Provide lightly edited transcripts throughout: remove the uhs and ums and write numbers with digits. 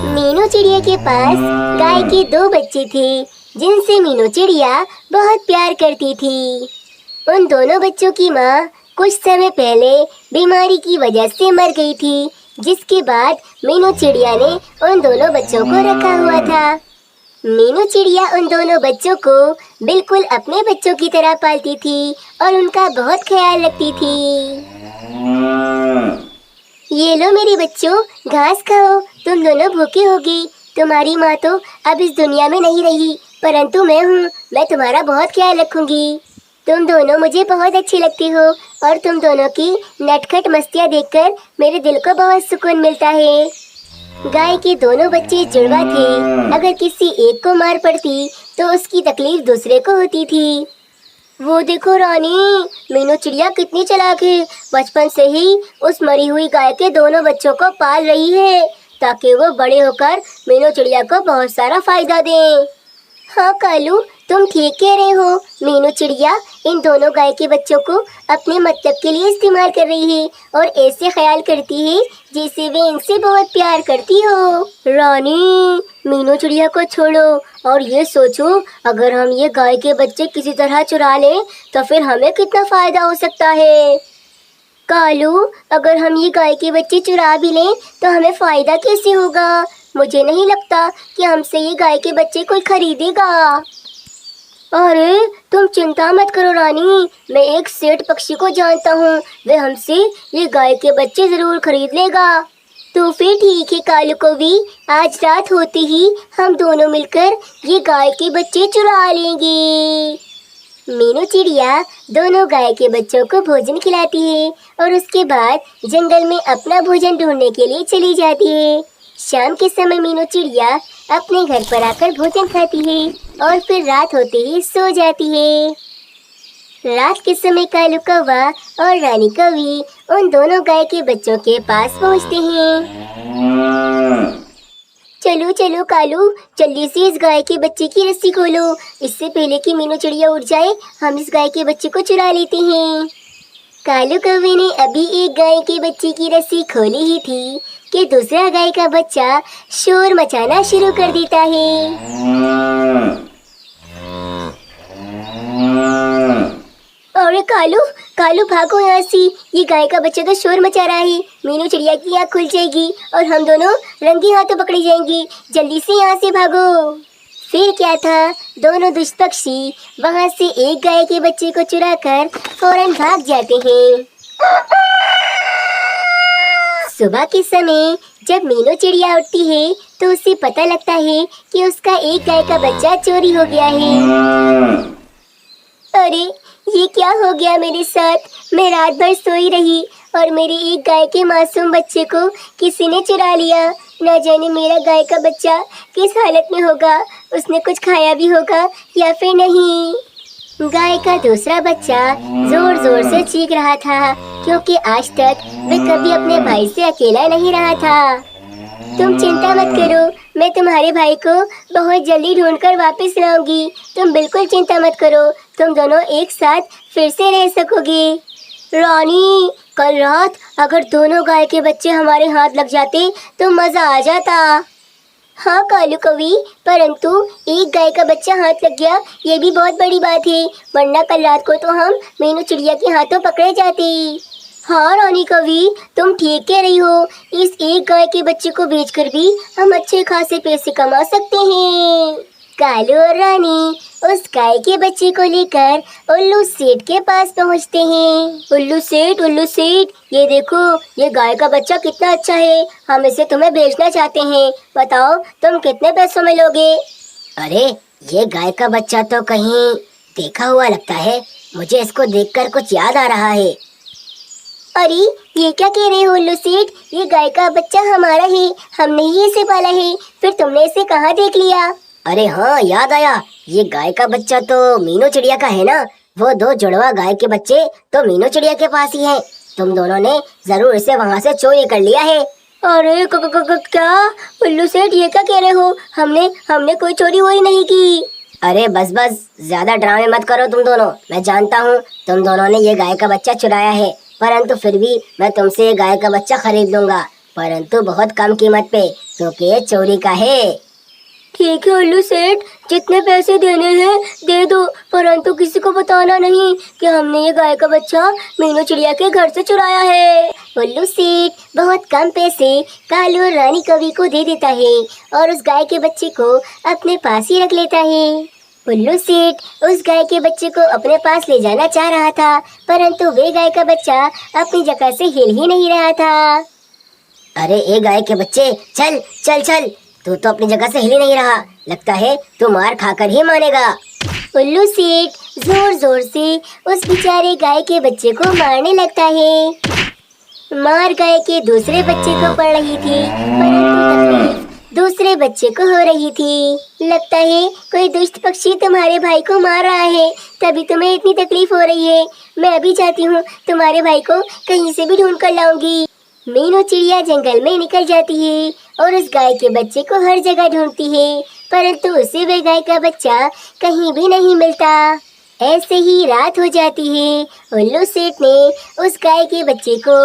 मीनू चिड़िया के पास गाय के 2 बच्चे थे जिनसे मीनू चिड़िया बहुत प्यार करती थी। उन दोनों बच्चों की माँ कुछ समय पहले बीमारी की वजह से मर गई थी, जिसके बाद मीनू चिड़िया ने उन दोनों बच्चों को रखा हुआ था। मीनू चिड़िया उन दोनों बच्चों को बिल्कुल अपने बच्चों की तरह पालती थी और उनका बहुत ख्याल रखती थी। ये लो मेरे बच्चों, घास खाओ, तुम दोनों भूखे होगे। तुम्हारी माँ तो अब इस दुनिया में नहीं रही, परंतु मैं हूँ, मैं तुम्हारा बहुत ख्याल रखूंगी। तुम दोनों मुझे बहुत अच्छे लगते हो और तुम दोनों की नटखट मस्तियाँ देखकर मेरे दिल को बहुत सुकून मिलता है। गाय के दोनों बच्चे जुड़वा थे। अगर किसी एक को मार पड़ती तो उसकी तकलीफ दूसरे को होती थी। वो देखो रानी, मीनू चिड़िया कितनी चालाक है। बचपन से ही उस मरी हुई गाय के दोनों बच्चों को पाल रही है ताकि वो बड़े होकर मीनू चिड़िया को बहुत सारा फायदा दें। हाँ कालू, तुम ठीक कह रहे हो। मीनू चिड़िया इन दोनों गाय के बच्चों को अपने मतलब के लिए इस्तेमाल कर रही है और ऐसे ख्याल करती है जैसे वे इनसे बहुत प्यार करती हो। रानी, मीनू चिड़िया को छोड़ो और ये सोचो, अगर हम ये गाय के बच्चे किसी तरह चुरा लें तो फिर हमें कितना फायदा हो सकता है। कालू, अगर हम ये गाय के बच्चे चुरा भी लें तो हमें फायदा कैसे होगा? मुझे नहीं लगता कि हमसे ये गाय के बच्चे कोई खरीदेगा। अरे तुम चिंता मत करो रानी, मैं एक सेठ पक्षी को जानता हूँ, वे हमसे ये गाय के बच्चे जरूर खरीद लेगा। तो फिर ठीक है कालू कौवी, आज रात होते ही हम दोनों मिलकर ये गाय के बच्चे चुरा लेंगे। मीनू चिड़िया दोनों गाय के बच्चों को भोजन खिलाती है और उसके बाद जंगल में अपना भोजन ढूंढने के लिए चली जाती है। शाम के समय मीनू चिड़िया अपने घर पर आकर भोजन खाती है और फिर रात होते ही सो जाती है। रात के समय कालू कौवा और रानी कौवी उन दोनों गाय के बच्चों के पास पहुंचते हैं। चलो चलो कालू, जल्दी से इस गाय के बच्चे की रस्सी खोलो। इससे पहले कि मीनू चिड़िया उड़ जाए, हम इस गाय के बच्चे को चुरा लेते हैं। कालू कौवे ने अभी एक गाय के बच्चे की रस्सी खोली ही थी कि दूसरा गाय का बच्चा शोर मचाना शुरू कर देता है। अरे कालू, कालू भागो यहाँ से, ये गाय का बच्चा तो शोर मचा रहा है। मीनू चिड़िया की आँख खुल जाएगी और हम दोनों रंगे हाथों पकड़े जाएंगे। जल्दी से यहाँ से भागो। फिर क्या था, दोनों दुष्ट पक्षी वहाँ से एक गाय के बच्चे को चुराकर फौरन भाग जाते हैं। सुबह के समय जब मीनू चिड़िया उठती है तो उसे पता लगता है कि उसका एक गाय का बच्चा चोरी हो गया है। अरे ये क्या हो गया मेरे साथ? मैं रात भर सोई रही और मेरे एक गाय के मासूम बच्चे को किसी ने चुरा लिया। न जाने मेरा गाय का बच्चा किस हालत में होगा, उसने कुछ खाया भी होगा या फिर नहीं। गाय का दूसरा बच्चा जोर जोर से चीख रहा था क्योंकि आज तक वह कभी अपने भाई से अकेला नहीं रहा था। तुम चिंता मत करो, मैं तुम्हारे भाई को बहुत जल्दी ढूंढकर वापस लाऊंगी। तुम बिल्कुल चिंता मत करो, तुम दोनों एक साथ फिर से रह सकोगे। रानी, कल रात अगर दोनों गाय के बच्चे हमारे हाथ लग जाते तो मजा आ जाता। हाँ कालू कौवी, परंतु एक गाय का बच्चा हाथ लग गया ये भी बहुत बड़ी बात है, वरना कल रात को तो हम मीनू चिड़िया के हाथों पकड़े जाते। हाँ रानी कौवी, तुम ठीक कह रही हो, इस एक गाय के बच्चे को बेचकर भी हम अच्छे खासे पैसे कमा सकते हैं। कालू और रानी उस गाय के बच्चे को लेकर उल्लू सेठ के पास पहुंचते हैं। उल्लू सेठ, ये देखो, ये गाय का बच्चा कितना अच्छा है, हम इसे तुम्हें बेचना चाहते हैं। बताओ तुम कितने पैसों में लोगे? अरे ये गाय का बच्चा तो कहीं देखा हुआ लगता है, मुझे इसको देखकर कुछ याद आ रहा है। अरे ये क्या कह रहे हो उल्लू सेठ? ये गाय का बच्चा हमारा है, हमने ही इसे पाला है, फिर तुमने इसे कहाँ देख लिया? अरे हाँ, याद आया, ये गाय का बच्चा तो मीनू चिड़िया का है ना। वो 2 जुड़वा गाय के बच्चे तो मीनू चिड़िया के पास ही हैं। तुम दोनों ने जरूर इसे वहाँ से चोरी कर लिया है। अरे क्या उल्लू सेठ, ये क्या कह रहे हो? हमने कोई चोरी वोरी नहीं की। अरे बस ज्यादा ड्रामे मत करो तुम दोनों। मैं जानता हूँ तुम दोनों ने ये गाय का बच्चा चुराया है, परंतु फिर भी मैं तुमसे ये गाय का बच्चा खरीद लूंगा, परंतु बहुत कम कीमत पे, क्योंकि ये चोरी का है। ठीक है उल्लू सेठ, जितने पैसे देने हैं दे दो, परंतु किसी को बताना नहीं कि हमने ये गाय का बच्चा मीनू चिड़िया के घर से चुराया है। उल्लू सेठ बहुत कम पैसे कालू और रानी कवि को दे देता है और उस गाय के बच्चे को अपने पास ही रख लेता है। उल्लू सेठ उस गाय के बच्चे को अपने पास ले जाना चाह रहा था, परंतु वे गाय का बच्चा अपनी जगह से हिल ही नहीं रहा था। अरे ए गाय के बच्चे, चल चल चल, तू तो अपनी जगह से हिल ही नहीं रहा, लगता है तू मार खाकर ही मानेगा। उल्लू सेठ जोर जोर से उस बेचारे गाय के बच्चे को मारने लगता है। मार गाय के दूसरे बच्चे को पड़ रही थी, परंतु तकलीफ दूसरे बच्चे को हो रही थी। लगता है कोई दुष्ट पक्षी तुम्हारे भाई को मार रहा है, तभी तुम्हें इतनी तकलीफ हो रही है। मैं अभी जाती हूँ, तुम्हारे भाई को कहीं से भी ढूंढ कर लाऊंगी। मीनू चिड़िया जंगल में निकल जाती है और उस गाय के बच्चे को हर जगह ढूंढती है, परंतु उसे वे गाय का बच्चा कहीं भी नहीं मिलता। ऐसे ही रात हो जाती है। उल्लू सेठ ने उस गाय के बच्चे को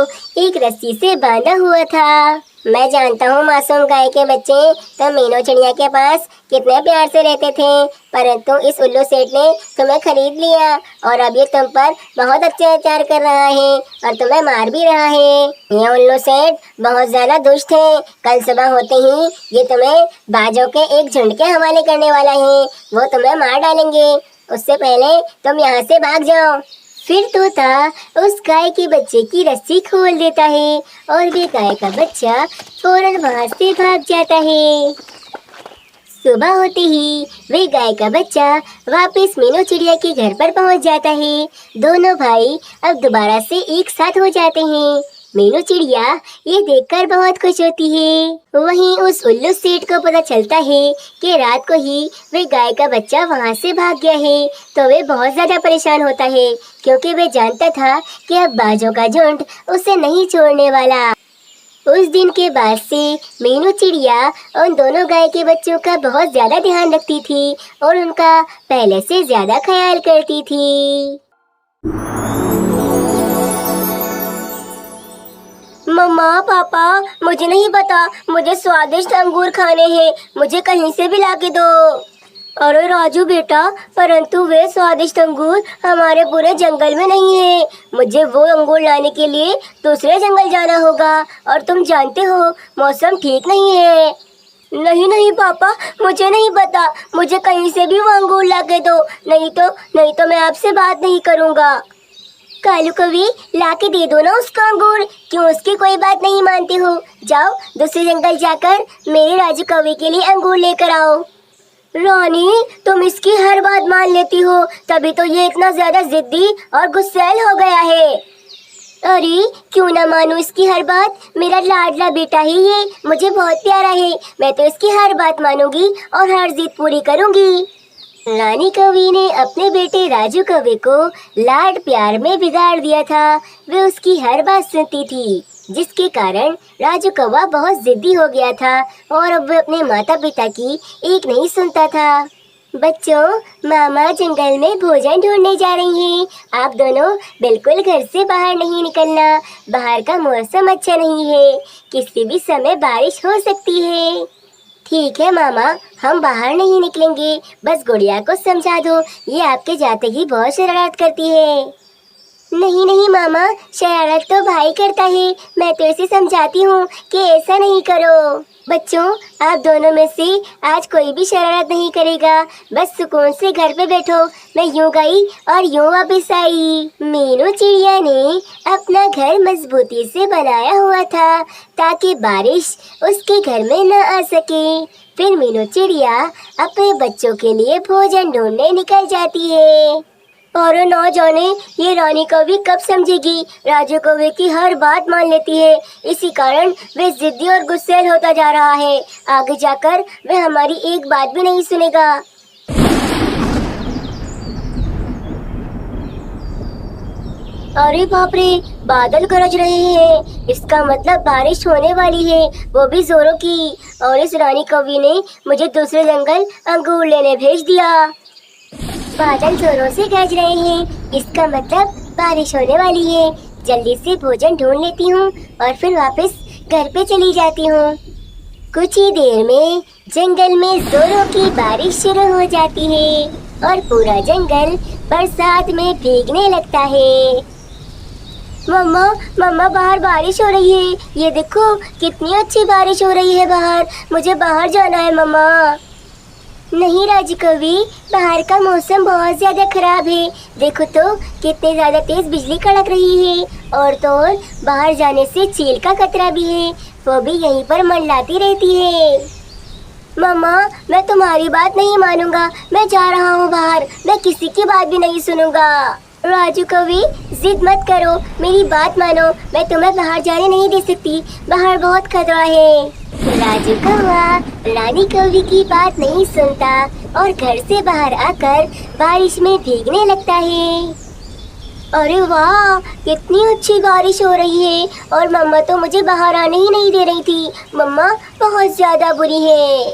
एक रस्सी से बांधा हुआ था। मैं जानता हूँ मासूम गाय के बच्चे, तुम मीनू चिड़िया के पास कितने प्यार से रहते थे, परंतु इस उल्लू सेठ ने तुम्हें खरीद लिया और अब ये तुम पर बहुत अत्याचार कर रहा है और तुम्हें मार भी रहा है। ये उल्लू सेठ बहुत ज्यादा दुष्ट है। कल सुबह होते ही ये तुम्हें बाजों के एक झुंड के हवाले करने वाला है, वो तुम्हें मार डालेंगे। उससे पहले तुम यहाँ से भाग जाओ। फिर तोता उस गाय के बच्चे की रस्सी खोल देता है और वे गाय का बच्चा फौरन वहां से भाग जाता है। सुबह होते ही वे गाय का बच्चा वापस मीनू चिड़िया के घर पर पहुंच जाता है। दोनों भाई अब दोबारा से एक साथ हो जाते हैं। मीनू चिड़िया ये देखकर बहुत खुश होती है। वहीं उस उल्लू सेठ को पता चलता है कि रात को ही वे गाय का बच्चा वहां से भाग गया है, तो वे बहुत ज्यादा परेशान होता है, क्योंकि वे जानता था कि अब बाजों का झुंड उसे नहीं छोड़ने वाला। उस दिन के बाद से मीनू चिड़िया उन दोनों गाय के बच्चों का बहुत ज्यादा ध्यान रखती थी और उनका पहले से ज्यादा ख्याल करती थी। मम्मा पापा, मुझे नहीं पता, मुझे स्वादिष्ट अंगूर खाने हैं, मुझे कहीं से भी लाके दो। अरे राजू बेटा, परंतु वे स्वादिष्ट अंगूर हमारे पूरे जंगल में नहीं है। मुझे वो अंगूर लाने के लिए दूसरे जंगल जाना होगा और तुम जानते हो मौसम ठीक नहीं है। नहीं नहीं पापा, मुझे नहीं पता, मुझे कहीं से भी वो अंगूर लाके दो, नहीं तो मैं आपसे बात नहीं करूँगा। कालू कवि लाके दे दो ना उसका अंगूर, क्यों उसकी कोई बात नहीं मानते हो? जाओ दूसरे जंगल जाकर मेरे राजू कवि के लिए अंगूर लेकर आओ। रानी, तुम इसकी हर बात मान लेती हो, तभी तो ये इतना ज्यादा जिद्दी और गुस्सैल हो गया है। अरे क्यों ना मानूं इसकी हर बात, मेरा लाडला बेटा है ये, मुझे बहुत प्यारा है, मैं तो इसकी हर बात मानूंगी और हर जिद पूरी करूंगी। रानी कवि ने अपने बेटे राजू कवि को लाड प्यार में बिगाड़ दिया था। वे उसकी हर बात सुनती थी, जिसके कारण राजू कौवा बहुत जिद्दी हो गया था और अब वह अपने माता पिता की एक नहीं सुनता था। बच्चों, मामा जंगल में भोजन ढूंढने जा रही हैं। आप दोनों बिल्कुल घर से बाहर नहीं निकलना, बाहर का मौसम अच्छा नहीं है, किसी भी समय बारिश हो सकती है। ठीक है मामा, हम बाहर नहीं निकलेंगे, बस गुड़िया को समझा दो, ये आपके जाते ही बहुत शरारत करती है। नहीं नहीं मामा, शरारत तो भाई करता है, मैं तो इसे समझाती हूँ कि ऐसा नहीं करो। बच्चों, आप दोनों में से आज कोई भी शरारत नहीं करेगा, बस सुकून से घर पे बैठो। मैं यूं गई और यूं वापस आई। मीनू चिड़िया ने अपना घर मजबूती से बनाया हुआ था ताकि बारिश उसके घर में न आ सके। फिर मीनू चिड़िया अपने बच्चों के लिए भोजन ढूंढने निकल जाती है। और ना जाने ये रानी कवि कब समझेगी, राजू कवि की हर बात मान लेती है, इसी कारण वे जिद्दी और गुस्सैल होता जा रहा है। आगे जाकर वह हमारी एक बात भी नहीं सुनेगा। अरे बाप रे, बादल गरज रहे हैं, इसका मतलब बारिश होने वाली है, वो भी जोरों की। और इस रानी कवि ने मुझे दूसरे जंगल अंगूर लेने भेज दिया। बादल जोरों से गरज रहे हैं, इसका मतलब बारिश होने वाली है। जल्दी से भोजन ढूंढ लेती हूँ और फिर वापस घर पे चली जाती हूँ। कुछ ही देर में जंगल में जोरों की बारिश शुरू हो जाती है और पूरा जंगल बरसात में भीगने लगता है। मम्मा मम्मा बाहर बारिश हो रही है, ये देखो कितनी अच्छी बारिश हो रही है बाहर, मुझे बाहर जाना है मम्मा। नहीं राजू कवि, बाहर का मौसम बहुत ज्यादा खराब है, देखो तो कितनी ज्यादा तेज बिजली कड़क रही है और तो और बाहर जाने से चील का खतरा भी है, वो भी यहीं पर मंडलाती रहती है। मम्मा मैं तुम्हारी बात नहीं मानूंगा, मैं जा रहा हूँ बाहर, मैं किसी की बात भी नहीं सुनूंगा। राजू कवि जिद मत करो, मेरी बात मानो, मैं तुम्हें बाहर जाने नहीं दे सकती, बाहर बहुत खतरा है। राजू कौवा रानी कौवी की बात नहीं सुनता और घर से बाहर आकर बारिश में भीगने लगता है। अरे वाह, कितनी अच्छी बारिश हो रही है और मम्मा तो मुझे बाहर आने ही नहीं दे रही थी, मम्मा बहुत ज्यादा बुरी है।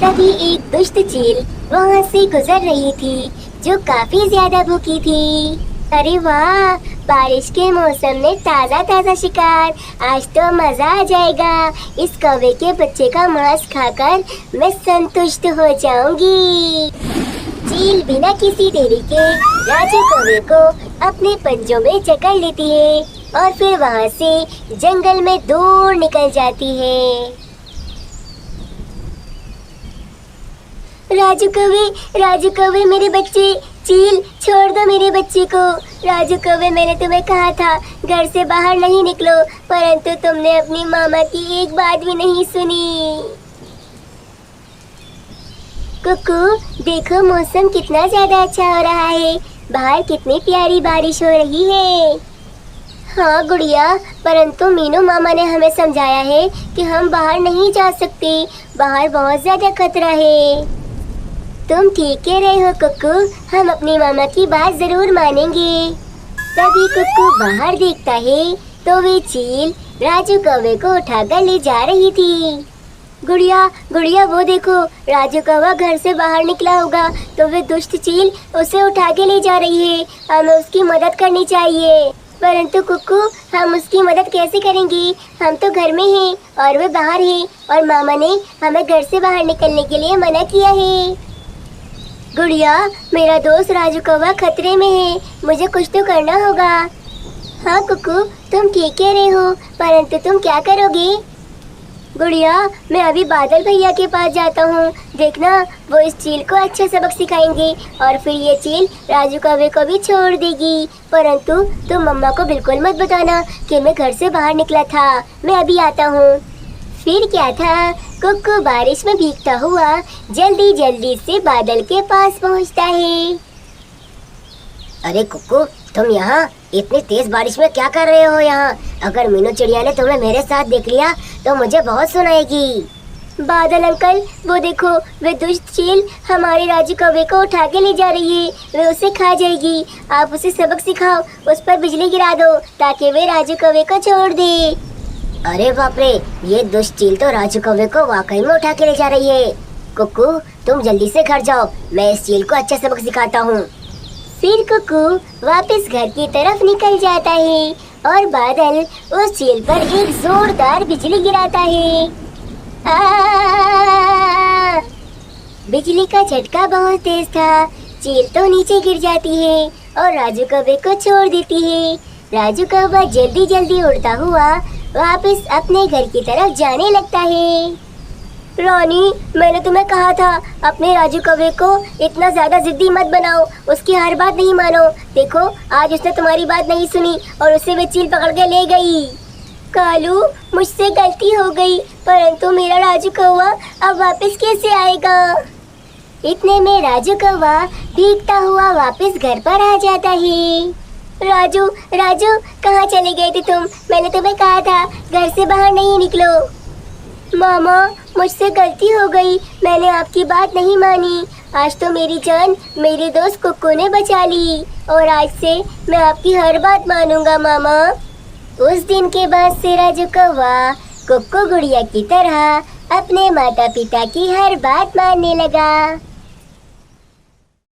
तभी एक दुष्ट चील वहाँ से गुजर रही थी जो काफी ज्यादा भूखी थी। अरे वाह, बारिश के मौसम में ताजा ताजा शिकार, आज तो मजा आ जाएगा, इस कौवे के बच्चे का मांस खाकर मैं संतुष्ट हो जाऊंगी। चील बिना किसी देरी के राजू कौवे को अपने पंजों में जकड़ लेती है और फिर वहाँ से जंगल में दूर निकल जाती है। राजू कौवे मेरे बच्चे, चील छोड़ दो मेरे बच्चे को। राजू कौवे मैंने तुम्हें कहा था घर से बाहर नहीं निकलो, परंतु तुमने अपनी मामा की एक बात भी नहीं सुनी। कुकू देखो मौसम कितना ज्यादा अच्छा हो रहा है, बाहर कितनी प्यारी बारिश हो रही है। हाँ गुड़िया, परंतु मीनू मामा ने हमें समझाया है कि हम बाहर नहीं जा सकते, बाहर बहुत ज्यादा खतरा है। तुम ठीक कह रहे हो कुक्कू, हम अपनी मामा की बात जरूर मानेंगे। तभी कुक्कू बाहर देखता है तो वे चील राजू कौवे को उठाकर ले जा रही थी। गुड़िया वो देखो, राजू कौवा घर से बाहर निकला होगा तो वे दुष्ट चील उसे उठा के ले जा रही है, हमें उसकी मदद करनी चाहिए। परंतु कुक्कू हम उसकी मदद कैसे करेंगे, हम तो घर में हैं और वे बाहर हैं और मामा ने हमें घर से बाहर निकलने के लिए मना किया है। गुड़िया मेरा दोस्त राजू कौवा खतरे में है, मुझे कुछ तो करना होगा। हाँ कुक्कू तुम ठीक कह रहे हो, परंतु तुम क्या करोगे? गुड़िया मैं अभी बादल भैया के पास जाता हूँ, देखना वो इस चील को अच्छा सबक सिखाएंगे और फिर ये चील राजू कौवे को भी छोड़ देगी। परंतु तुम मम्मा को बिल्कुल मत बताना कि मैं घर से बाहर निकला था, मैं अभी आता हूँ। फिर क्या था, कुक्कू बारिश में भीगता हुआ जल्दी जल्दी से बादल के पास पहुँचता है। अरे कुक्कू तुम यहाँ इतनी तेज बारिश में क्या कर रहे हो यहाँ? अगर मीनू चिड़िया ने तुम्हें मेरे साथ देख लिया तो मुझे बहुत सुनाएगी। बादल अंकल वो देखो, वे दुष्ट चील हमारे राजू कौवे को उठा के ले जा रही है, वे उसे खा जाएगी, आप उसे सबक सिखाओ, उस पर बिजली गिरा दो ताकि वे राजू कौवे को छोड़ दे। अरे बाप रे, ये दुष्ट चील तो राजू कौवे को वाकई में उठा के ले जा रही है। कुक्कू तुम जल्दी से घर जाओ, मैं इस चील को अच्छा सबक सिखाता हूँ। फिर कुक्कू वापस घर की तरफ निकल जाता है और बादल उस चील पर एक जोरदार बिजली गिराता है। बिजली का झटका बहुत तेज था, चील तो नीचे गिर जाती है और राजू कौवे को छोड़ देती है। राजू कौवा जल्दी जल्दी उड़ता हुआ वापस अपने घर की तरफ जाने लगता है। रानी मैंने तुम्हें कहा था अपने राजू कौवे को इतना ज्यादा जिद्दी मत बनाओ, उसकी हर बात नहीं मानो, देखो आज उसने तुम्हारी बात नहीं सुनी और उसे वे चील पकड़ के ले गई। कालू मुझसे गलती हो गई, परंतु मेरा राजू कौवा अब वापस कैसे आएगा? इतने में राजू कौवा भीगता हुआ वापस घर पर आ जाता है। राजू कहाँ चले गए थे तुम? मैंने तुम्हें कहा था घर से बाहर नहीं निकलो। मामा मुझसे गलती हो गई, मैंने आपकी बात नहीं मानी, आज तो मेरी जान मेरे दोस्त कुक्कू ने बचा ली और आज से मैं आपकी हर बात मानूंगा मामा। उस दिन के बाद से राजू कौवा कुक्कू गुड़िया की तरह अपने माता पिता की हर बात मानने लगा।